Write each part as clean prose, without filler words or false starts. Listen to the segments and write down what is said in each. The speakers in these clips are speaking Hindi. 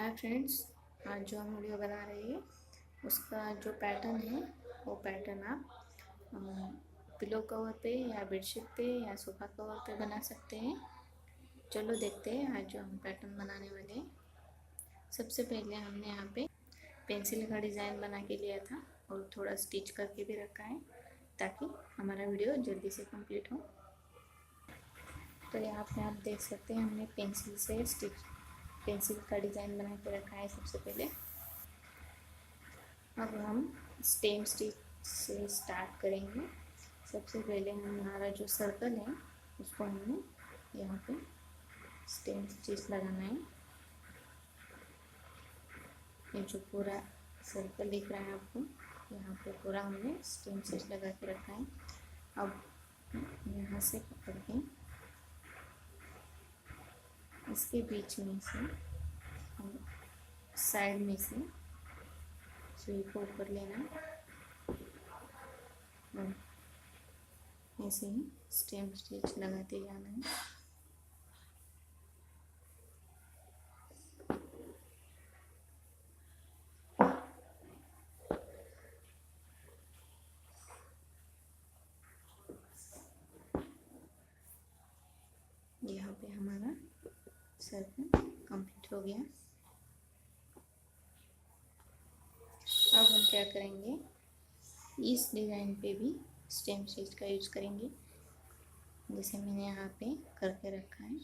हाय फ्रेंड्स, आज जो हम वीडियो बना रहे हैं उसका जो पैटर्न है वो पैटर्न आप पिलो कवर पे या बेडशीट पे या सोफ़ा कवर पे बना सकते हैं। चलो देखते हैं आज जो हम पैटर्न बनाने वाले हैं। सबसे पहले हमने यहाँ पे पेंसिल का डिज़ाइन बना के लिया था और थोड़ा स्टिच करके भी रखा है ताकि हमारा वीडियो जल्दी से कंप्लीट हो। तो यहाँ पे आप देख सकते हैं हमने पेंसिल का डिज़ाइन बना के रखा है सबसे पहले। अब हम स्टेम स्टिच से स्टार्ट करेंगे। सबसे पहले हमारा जो सर्कल है उसको हमें यहाँ पे स्टेम स्टिच लगाना है। ये जो पूरा सर्कल दिख रहा है आपको, यहाँ पे पूरा हमने स्टेम स्टिच लगा के रखा है। अब यहाँ से पकड़ के इसके बीच में से हम साइड में से सुई को ऊपर लेना और ऐसे ही स्टेम स्टिच लगाते जाना है। यहाँ पे हमारा सर्कल कंप्लीट हो गया। अब हम क्या करेंगे, इस डिज़ाइन पे भी स्टेम स्टिच का यूज़ करेंगे जैसे मैंने यहाँ पे करके रखा है।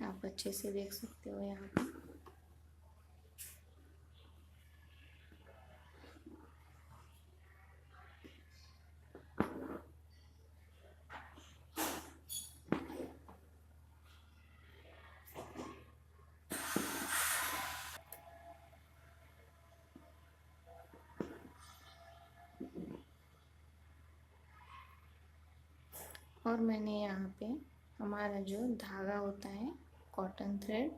आप अच्छे से देख सकते हो यहाँ पे। और मैंने यहाँ पे हमारा जो धागा होता है कॉटन थ्रेड,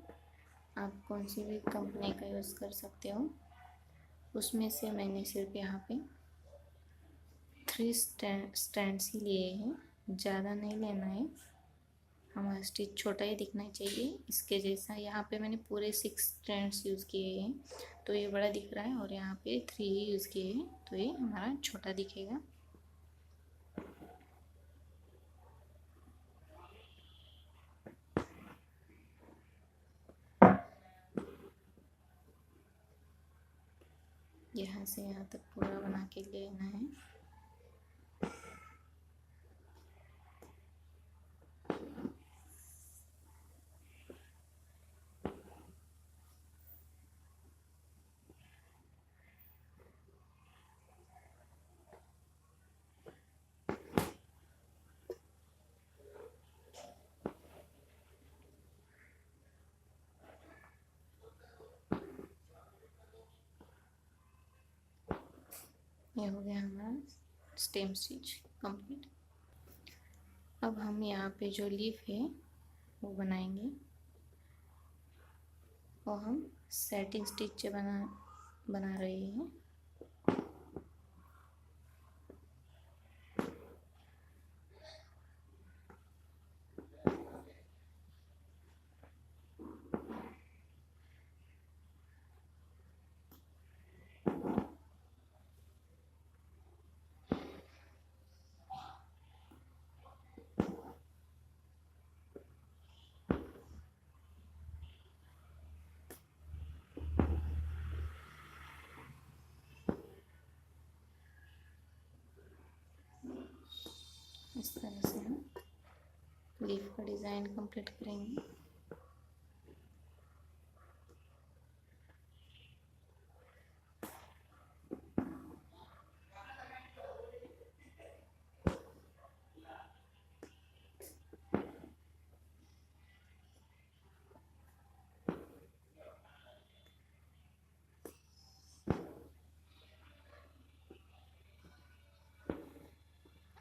आप कौन सी भी कंपनी का यूज़ कर सकते हो, उसमें से मैंने सिर्फ यहाँ पे 3 स्टैंड्स ही लिए हैं। ज़्यादा नहीं लेना है, हमारा स्टिच छोटा ही दिखना चाहिए इसके जैसा। यहाँ पे मैंने पूरे 6 स्टैंड्स यूज़ किए हैं तो ये बड़ा दिख रहा है, और यहाँ पे 3 ही यूज़ किए हैं तो ये हमारा छोटा दिखेगा। यहाँ से यहाँ तक पूरा बना के लेना है। ये हो गया हमारा स्टेम स्टिच कंप्लीट। अब हम यहाँ पे जो लीफ है वो बनाएंगे, और हम सेटिंग स्टिच बना रहे हैं। इस तरह से हम लीफ का डिज़ाइन कंप्लीट करेंगे।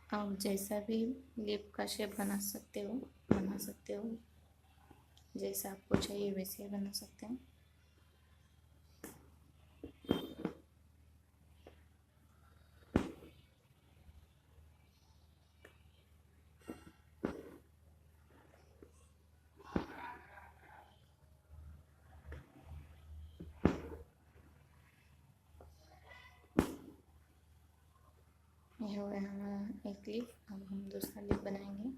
आप जैसा भी लीफ का शेप बना सकते हो, जैसा आपको चाहिए वैसे बना सकते हैं। ये हो गया हमारा एक लीफ। अब हम दूसरा लीफ बनाएंगे।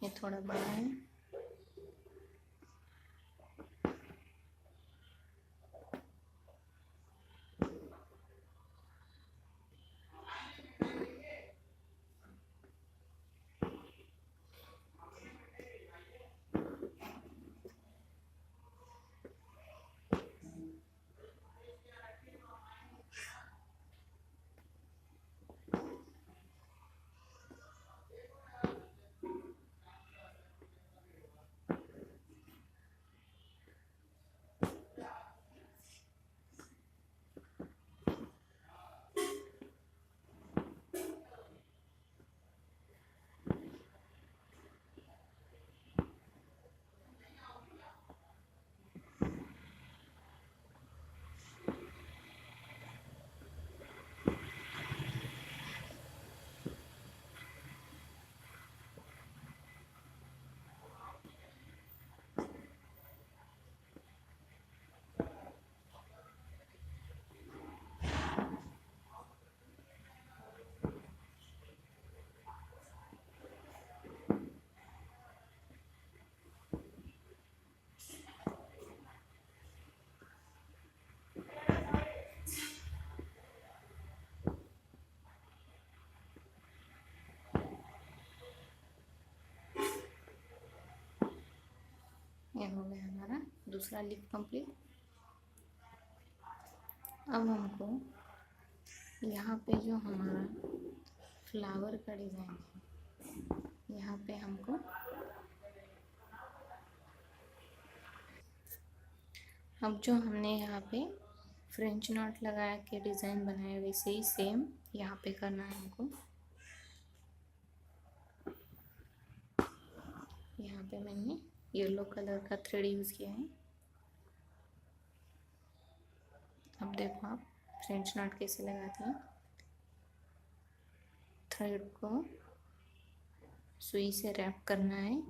ये थोड़ा बड़ा है। ये हो गया हमारा दूसरा लीफ कंप्लीट। अब हमको यहाँ पे जो हमारा फ्लावर का डिज़ाइन है, यहाँ पे हमको अब जो हमने यहाँ पे फ्रेंच नॉट लगा के डिज़ाइन बनाया वैसे ही सेम यहाँ पे करना है हमको। यहाँ पे मैंने येलो कलर का थ्रेड यूज़ किया है। अब देखो आप फ्रेंच नॉट कैसे लगाते हैं। थ्रेड को सुई से रैप करना है।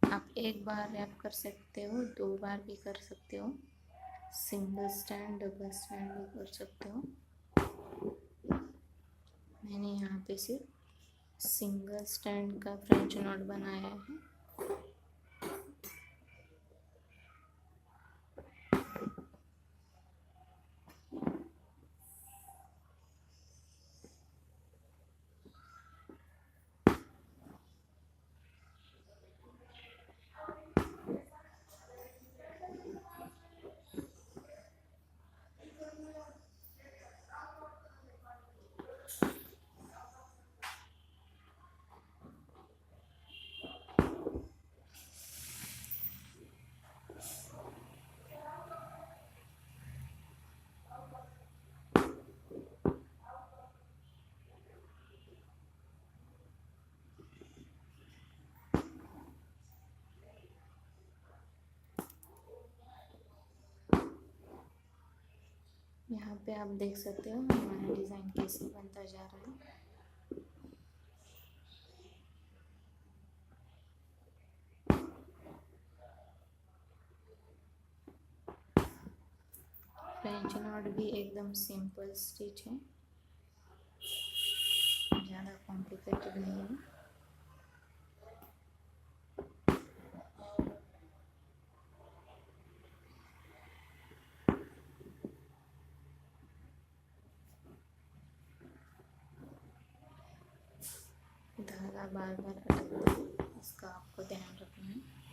आप एक बार रैप कर सकते हो, 2 बार भी कर सकते हो, सिंगल स्टैंड डबल स्टैंड भी कर सकते हो। मैंने यहाँ पे सिर्फ सिंगल स्टैंड का फ्रेंच नॉट बनाया है। यहाँ पे आप देख सकते हो हमारा डिज़ाइन कैसे बनता जा रहा है। फ्रेंच नॉट भी एकदम सिंपल स्टिच है, ज़्यादा कॉम्प्लिकेटेड नहीं है। धागा बार बार अटकता है, इसका आपको ध्यान रखना है।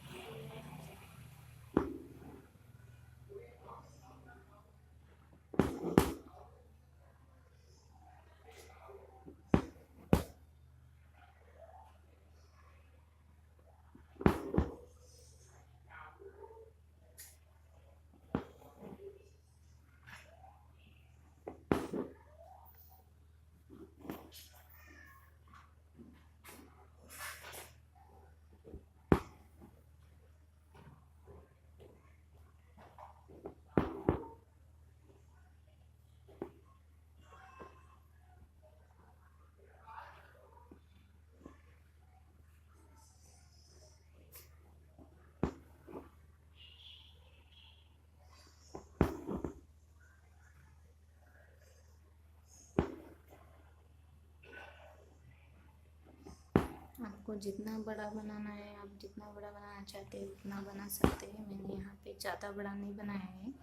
आपको जितना बड़ा बनाना है, आप जितना बड़ा बनाना चाहते हैं उतना बना सकते हैं। मैंने यहाँ पे ज़्यादा बड़ा नहीं बनाया है,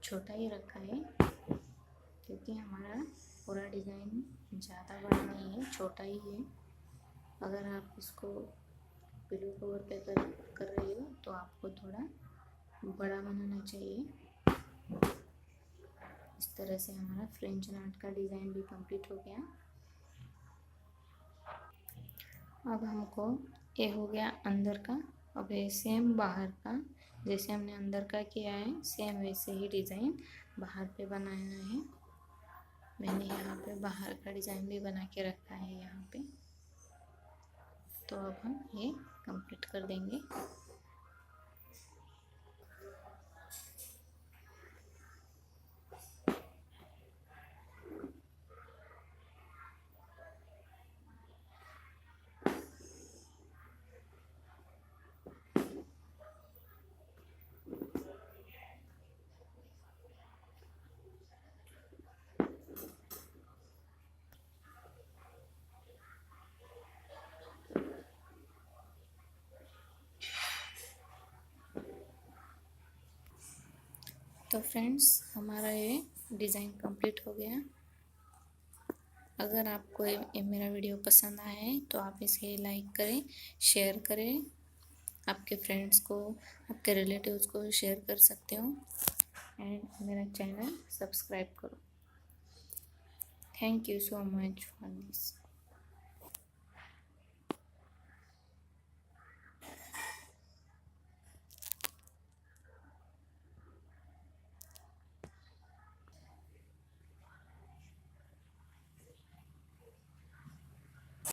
छोटा ही रखा है, क्योंकि हमारा पूरा डिज़ाइन ज़्यादा बड़ा नहीं है, छोटा ही है। अगर आप इसको पिलो कवर पे कर रहे हो तो आपको थोड़ा बड़ा बनाना चाहिए। इस तरह से हमारा फ्रेंच नॉट का डिज़ाइन भी कंप्लीट हो गया। अब हमको ये हो गया अंदर का। अब ये सेम बाहर का, जैसे हमने अंदर का किया है सेम वैसे ही डिज़ाइन बाहर पे बनाना है। मैंने यहाँ पे बाहर का डिज़ाइन भी बना के रखा है यहाँ पे। तो अब हम ये कंप्लीट कर देंगे। तो फ्रेंड्स, हमारा ये डिज़ाइन कंप्लीट हो गया। अगर आपको ये मेरा वीडियो पसंद आया है तो आप इसे लाइक करें, शेयर करें, आपके फ्रेंड्स को, आपके रिलेटिव्स को शेयर कर सकते हो, एंड मेरा चैनल सब्सक्राइब करो। Thank you so much for this.